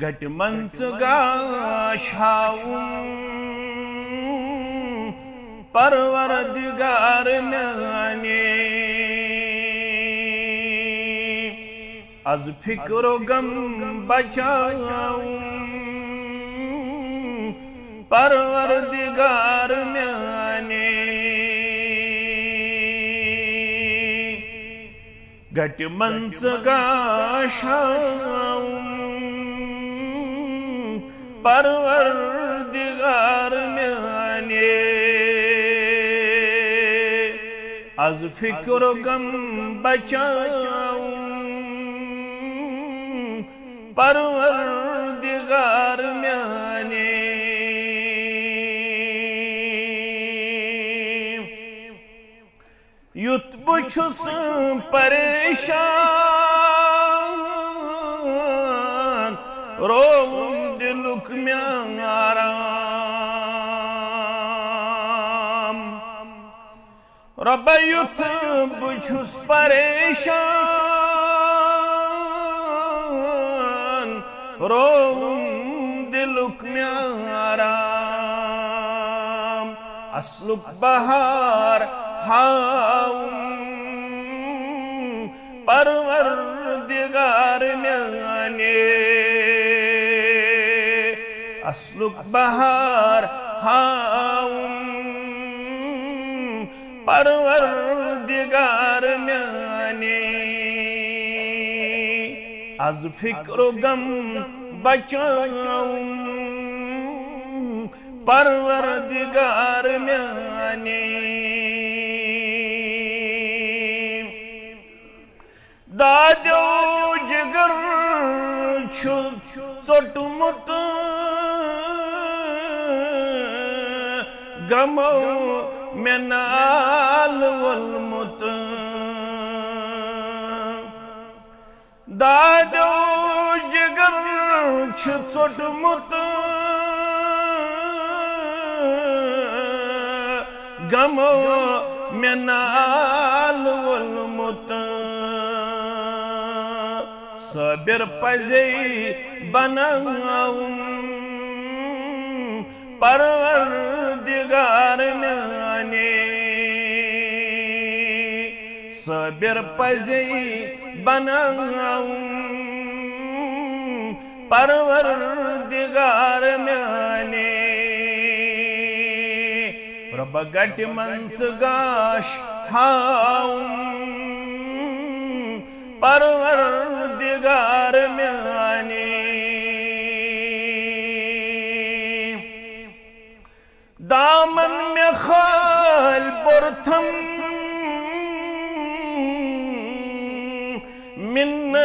गट मंच गाश परवरदिगार म्याने आज फिक्रो गम बचाऊं परवरदिगार म्याने गट मंच गाशाऊं परवरदिगार म्याने आज फिक्र गम बचाऊं परवरदिगार म्याने युत बुछुस परेशान रोऊं दिलुक म्याराम रब युत बुछुस परेशान रोऊं दिलुक म्याराम असलुक बहार हाऊं परवरदिगार म्याने असलुक बहार हाऊं परवरदिगार म्याने आज फिक्रो गम बचाऊं परवरदिगार म्याने दादो जिगर छु चोटमुत गमो मेनाल वलमुत दादो जिगर छु चोटमुत गमो मेनाल वलमुत सबीर पजे बनाऊं परवरदिगार म्याने सबीर पजे बनाऊं परवरदिगार म्याने रब गट मंच गाश हाऊं परवरदिगार म्याने दामन में खाल बुरथम मिन्न